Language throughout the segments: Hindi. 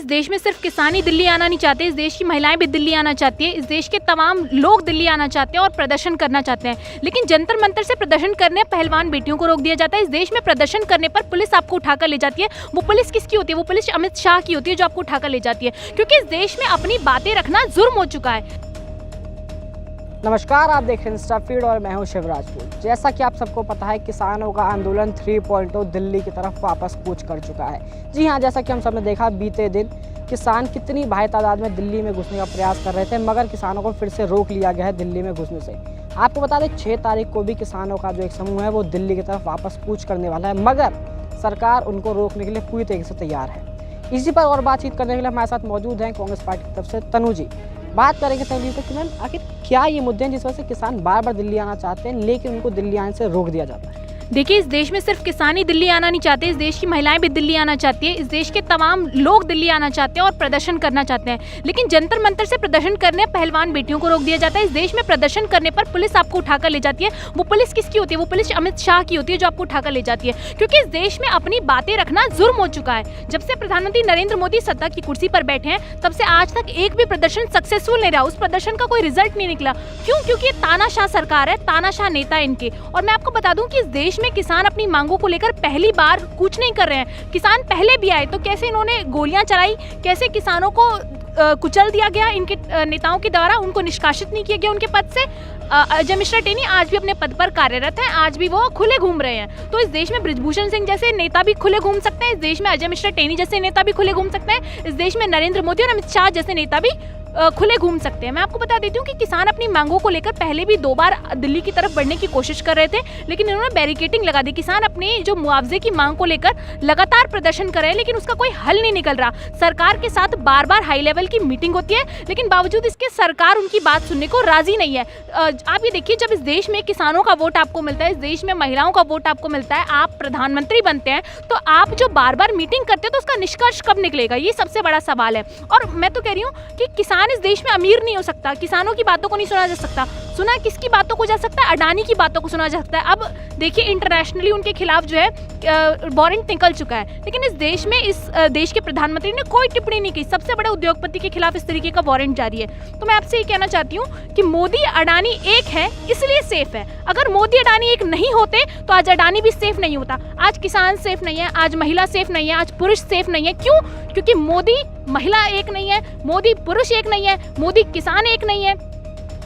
देश में सिर्फ किसान ही दिल्ली आना नहीं चाहते, इस देश की महिलाएं भी दिल्ली आना चाहती है, इस देश के तमाम लोग दिल्ली आना चाहते हैं और प्रदर्शन करना चाहते हैं। लेकिन जंतर मंतर से प्रदर्शन करने पहलवान बेटियों को रोक दिया जाता है। इस देश में प्रदर्शन करने पर पुलिस आपको उठाकर ले जाती है। वो पुलिस किसकी होती है? वो पुलिस अमित शाह की होती है जो आपको उठाकर ले जाती है, क्योंकि इस देश में अपनी बातें रखना जुर्म हो चुका है। नमस्कार, आप देख रहे हैं इंस्टा फीड और मैं हूं शिवराजपुर। जैसा कि आप सबको पता है, किसानों का आंदोलन 3.0 दिल्ली की तरफ वापस कूच कर चुका है। जी हां, जैसा कि हम सब ने देखा बीते दिन किसान कितनी भारी तादाद में दिल्ली में घुसने का प्रयास कर रहे थे, मगर किसानों को फिर से रोक लिया गया है दिल्ली में घुसने से। आपको बता दें 6 तारीख को भी किसानों का जो एक समूह है वो दिल्ली की तरफ वापस कूच करने वाला है, मगर सरकार उनको रोकने के लिए पूरी तरीके से तैयार है। इसी पर और बातचीत करने के लिए हमारे साथ मौजूद हैं कांग्रेस पार्टी की तरफ से तनु जी। बात करेंगे तनु से कि मैम आखिर क्या ये मुद्दे हैं जिस वजह से किसान बार बार दिल्ली आना चाहते हैं लेकिन उनको दिल्ली आने से रोक दिया जाता है? देखिए, इस देश में सिर्फ किसान ही दिल्ली आना नहीं चाहते, इस देश की महिलाएं भी दिल्ली आना चाहती है, इस देश के तमाम लोग दिल्ली आना चाहते हैं और प्रदर्शन करना चाहते हैं। लेकिन जंतर मंतर से प्रदर्शन करने पहलवान बेटियों को रोक दिया जाता है। इस देश में प्रदर्शन करने पर पुलिस आपको उठाकर ले जाती है। वो पुलिस किसकी होती है? वो पुलिस अमित शाह की होती है जो आपको उठाकर ले जाती है, क्योंकि इस देश में अपनी बातें रखना जुर्म हो चुका है। जब से प्रधानमंत्री नरेंद्र मोदी सत्ता की कुर्सी पर बैठे हैं तब से आज तक एक भी प्रदर्शन सक्सेसफुल नहीं रहा, उस प्रदर्शन का कोई रिजल्ट नहीं निकला। क्यों? क्योंकि तानाशाह सरकार है, तानाशाह नेता इनके। और मैं आपको बता दूं कि इस देश में किसान अपनी मांगों को लेकर पहली बार कुछ नहीं कर रहे हैं। किसान पहले भी आए तो कैसे इन्होंने गोलियां चलाई, कैसे किसानों को कुचल दिया गया इनके नेताओं के द्वारा, उनको निष्कासित नहीं किया गया उनके पद से। अजय मिश्रा टेनी आज भी अपने पद पर कार्यरत हैं, आज भी वो खुले घूम रहे हैं। तो इस देश में बृजभूषण सिंह जैसे नेता भी खुले घूम सकते हैं, इस देश में अजय मिश्रा टेनी जैसे नेता भी खुले घूम सकते हैं, इस देश में नरेंद्र मोदी और अमित शाह जैसे नेता भी खुले घूम सकते हैं। मैं आपको बता देती हूँ कि किसान अपनी मांगों को लेकर पहले भी 2 बार दिल्ली की तरफ बढ़ने की कोशिश कर रहे थे, लेकिन इन्होंने बैरिकेडिंग लगा दी। किसान अपनी जो मुआवजे की मांग को लेकर लगातार प्रदर्शन कर रहे हैं, लेकिन उसका कोई हल नहीं निकल रहा। सरकार के साथ बार बार हाई लेवल की मीटिंग होती है, लेकिन बावजूद इसके सरकार उनकी बात सुनने को राजी नहीं है। आप ये देखिए, जब इस देश में किसानों का वोट आपको मिलता है, इस देश में महिलाओं का वोट आपको मिलता है, आप प्रधानमंत्री बनते हैं, तो आप जो बार बार मीटिंग करते हैं तो उसका निष्कर्ष कब निकलेगा? ये सबसे बड़ा सवाल है। और मैं तो कह रही हूँ कि किसान इस देश में अमीर नहीं हो सकता, किसानों की बातों को नहीं सुना जा सकता। सुना किसकी बातों को जा सकता है? अडानी की बातों को सुना जा सकता है। अब देखिए, इंटरनेशनली उनके खिलाफ जो है वारंट निकल चुका है, लेकिन इस देश में इस देश के प्रधानमंत्री ने कोई टिप्पणी नहीं की। सबसे बड़े उद्योगपति के खिलाफ इस तरीके का वारंट जारी है। तो मैं आपसे ये कहना चाहती हूँ कि मोदी अडानी एक है इसलिए सेफ है। अगर मोदी अडानी एक नहीं होते तो आज अडानी भी सेफ नहीं होता। आज किसान सेफ नहीं है, आज महिला सेफ नहीं है, आज पुरुष सेफ नहीं है। क्यों? क्योंकि मोदी महिला एक नहीं है, मोदी पुरुष एक नहीं है, मोदी किसान एक नहीं है।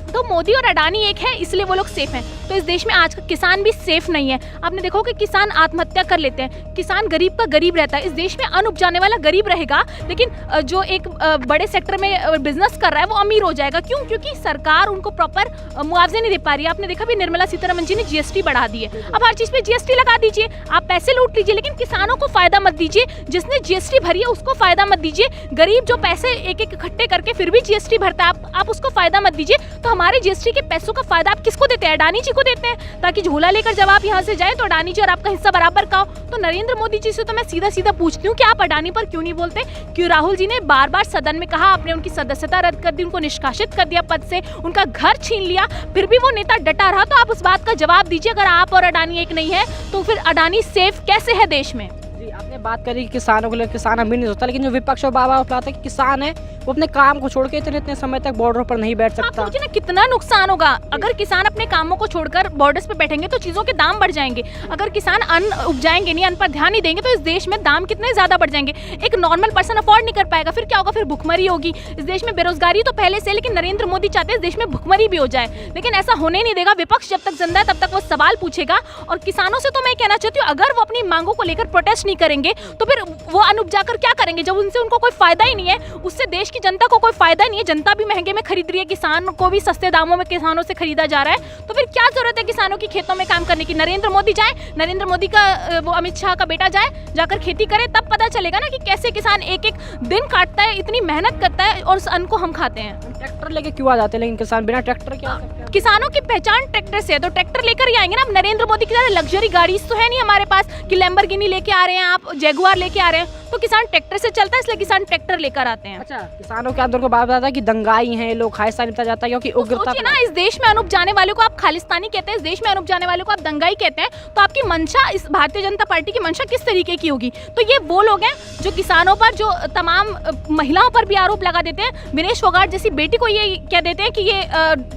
तो मोदी और अडानी एक है इसलिए वो लोग सेफ हैं। तो इस देश में आज का किसान भी सेफ नहीं है। आपने देखो कि किसान आत्महत्या कर लेते हैं, किसान गरीब का गरीब रहता है। इस देश में अन्न उपजाने वाला गरीब रहेगा, लेकिन जो एक बड़े सेक्टर में बिजनेस कर रहा है वो अमीर हो जाएगा। क्यों? क्योंकि सरकार उनको प्रॉपर मुआवजे नहीं दे पा रही है। आपने देखा भी निर्मला सीतारमण जी ने जीएसटी बढ़ा दी है। अब हर चीज पे जीएसटी लगा दीजिए, आप पैसे लूट लीजिए, लेकिन किसानों को फायदा मत दीजिए। जिसने जीएसटी भरी है उसको फायदा मत दीजिए। गरीब जो पैसे एक एक इकट्ठे करके फिर भी जीएसटी भरता है, आप उसको फायदा मत दीजिए। तो हमारे जीएसटी के पैसों का फायदा आप किसको देते हैं? अडानी जी को देते हैं, ताकि झोला लेकर जब आप यहाँ से जाए तो अडानी जी और आपका हिस्सा बराबर का हो। तो नरेंद्र मोदी जी से तो मैं सीधा सीधा पूछती हूँ कि आप अडानी पर क्यों नहीं बोलते? क्यों राहुल जी ने बार बार सदन में कहा, आपने उनकी सदस्यता रद्द कर दी, उनको निष्कासित कर दिया पद से, उनका घर छीन लिया, फिर भी वो नेता डटा रहा। तो आप उस बात का जवाब दीजिए। अगर आप और अडानी एक नहीं है तो फिर अडानी सेफ कैसे है देश में? जी, आपने बात करी कि किसानों के लिए किसान अमीर नहीं होता, लेकिन जो विपक्ष और बाबा उठलाता है कि किसान है वो अपने काम को छोड़ के इतने समय तक बॉर्डर पर नहीं बैठ सकता। आप सोचिए ना कितना नुकसान होगा। अगर किसान अपने कामों को छोड़कर बॉर्डर्स पे बैठेंगे तो चीजों के दाम बढ़ जाएंगे। अगर किसान अन्न उपजाएंगे नहीं, अन्न पर ध्यान नहीं देंगे, तो इस देश में दाम कितने ज्यादा बढ़ जाएंगे। एक नॉर्मल पर्सन अफोर्ड नहीं कर पाएगा। फिर क्या होगा? फिर भुखमरी होगी। इस देश में बेरोजगारी तो पहले से, लेकिन नरेंद्र मोदी चाहते हैं इस देश में भुखमरी भी हो जाए, लेकिन ऐसा होने नहीं देगा। विपक्ष जब तक जिंदा है तब तक वो सवाल पूछेगा। और किसानों से तो मैं कहना चाहती हूँ, अगर वो अपनी मांगों को लेकर प्रोटेस्ट नहीं करेंगे तो फिर वो अन्न उपजाकर क्या करेंगे? जब उनसे उनको कोई फायदा ही नहीं है, उससे देश की जनता को कोई फायदा नहीं है, जनता भी महंगे में खरीद रही है, किसान को भी सस्ते दामों में किसानों से खरीदा जा रहा है, तो फिर क्या जरूरत है किसानों की खेतों में काम करने की? नरेंद्र मोदी जाए, नरेंद्र मोदी का वो अमित शाह का बेटा जाए, जाकर खेती करे, तब पता चलेगा ना कि कैसे किसान एक एक दिन काटता है, इतनी मेहनत करता है और उस अन्न को हम खाते हैं। ट्रैक्टर लेके क्यों आ जाते हैं, लेकिन किसान बिना ट्रैक्टर के आ सकते हैं? किसानों की पहचान ट्रैक्टर से है, तो ट्रैक्टर लेकर ही आएंगे ना। अब नरेंद्र मोदी की तरह लग्जरी गाड़ी तो है नहीं हमारे पास कि लैम्बोर्गिनी लेके आ रहे हैं, आप जैगुआर लेके आ रहे हैं। तो किसान ट्रैक्टर से चलता है, इसलिए किसान ट्रैक्टर लेकर आते हैं। अच्छा, किसानों के आंदोलन को बात बताता है कि दंगाई हैं लोग, खालिस्तानी बताया जाता है क्योंकि उग्रता। सोचिए ना, इस देश में अनुप जाने वालों को आप खालिस्तानी कहते हैं, इस देश में अनुप जाने वालों को आप दंगाई कहते हैं, तो आपकी मंशा, इस भारतीय जनता पार्टी की मंशा किस तरीके की होगी? तो ये वो लोग हैं जो किसानों पर, जो तमाम महिलाओं पर भी आरोप लगा देते हैं। विनेश फोगाट जैसी बेटी को ये कह देते हैं कि ये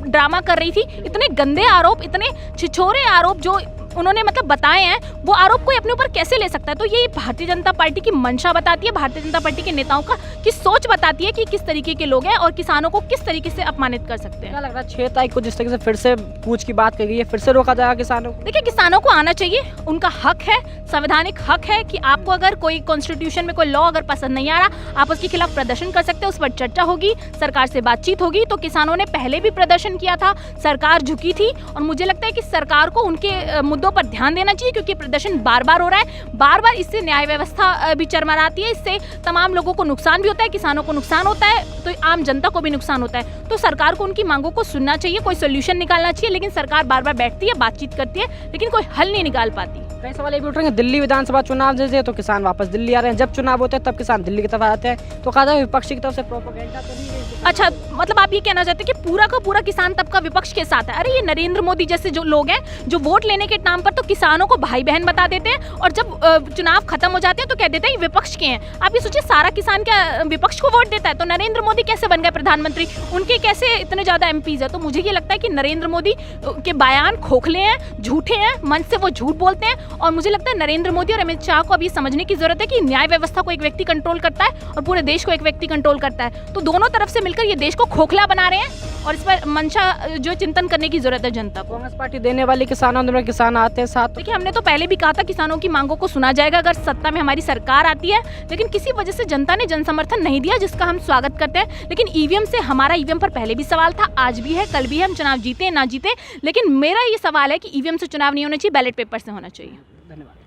ड्रामा कर रही थी। इतने गंदे आरोप, इतने छिछोरे आरोप जो उन्होंने मतलब बताए हैं, वो आरोप कोई अपने ऊपर कैसे ले सकता है? तो ये भारतीय जनता पार्टी की मंशा बताती है, भारतीय जनता पार्टी के नेताओं की सोच बताती है कि किस तरीके के लोग हैं और किसानों को किस तरीके से अपमानित कर सकते हैं। क्या लग रहा है 6 तारीख को जिस तरीके से फिर से पूछ की बात कही है, फिर से रोका जाएगा किसानों को? देखिए, किसानों को आना चाहिए, उनका हक है, संवैधानिक हक है कि आपको अगर कोई कॉन्स्टिट्यूशन में कोई लॉ अगर पसंद नहीं आ रहा, आप उसके खिलाफ प्रदर्शन कर सकते हैं, उस पर चर्चा होगी, सरकार से बातचीत होगी। तो किसानों ने पहले भी प्रदर्शन किया था, सरकार झुकी थी, और मुझे लगता है कि सरकार को उनके मुद्दों पर ध्यान देना चाहिए, क्योंकि प्रदर्शन बार बार हो रहा है, बार बार इससे न्याय व्यवस्था भी चरमराती है, इससे तमाम लोगों को नुकसान भी होता है, किसानों को नुकसान होता है, तो आम जनता को भी नुकसान होता है। तो सरकार को उनकी मांगों को सुनना चाहिए, कोई सोल्यूशन निकालना चाहिए, लेकिन सरकार बार बार बैठती है, बातचीत करती है, लेकिन कोई हल नहीं निकाल पाती। कई सवाल ये भी उठ रहे हैं, दिल्ली विधानसभा चुनाव जैसे तो किसान वापस दिल्ली आ रहे हैं, जब चुनाव होते हैं तब किसान दिल्ली की तरफ आते हैं, तो कहा जाए विपक्ष की तरफ से प्रोपेगेंडा तो नहीं है? अच्छा, मतलब आप ये कहना चाहते हैं कि पूरा का पूरा किसान तबका विपक्ष के साथ है? अरे ये नरेंद्र मोदी जैसे जो लोग हैं, जो वोट लेने के नाम पर तो किसानों को भाई बहन बता देते हैं, और जब चुनाव खत्म हो जाते हैं तो कह देते हैं ये विपक्ष के हैं। आप ये सोचिए, सारा किसान क्या विपक्ष को वोट देता है? तो नरेंद्र मोदी कैसे बन गए प्रधानमंत्री? उनके कैसे इतने ज्यादा एमपीज है? तो मुझे ये लगता है कि नरेंद्र मोदी के बयान खोखले हैं, झूठे हैं, मन से वो झूठ बोलते हैं, और मुझे लगता है नरेंद्र मोदी और अमित शाह को अब ये समझने की जरूरत है कि न्याय व्यवस्था को एक व्यक्ति कंट्रोल करता है और पूरे देश को एक व्यक्ति कंट्रोल करता है। तो दोनों तरफ से मिलकर ये देश को खोखला बना रहे हैं, और इस पर मंशा जो चिंतन करने की जरूरत है जनता को। कांग्रेस पार्टी देने वाली किसान आंदोलन में किसान आते हैं साथ। देखिए, हमने तो पहले भी कहा था किसानों की मांगों को सुना जाएगा अगर सत्ता में हमारी सरकार आती है, लेकिन किसी वजह से जनता ने जन समर्थन नहीं दिया, जिसका हम स्वागत करते हैं। लेकिन ईवीएम से, हमारा ईवीएम पर पहले भी सवाल था, आज भी है, कल भी है, हम चुनाव जीते ना जीते, लेकिन मेरा ये सवाल है कि ईवीएम से चुनाव नहीं होना चाहिए, बैलेट पेपर से होना चाहिए। धन्यवाद।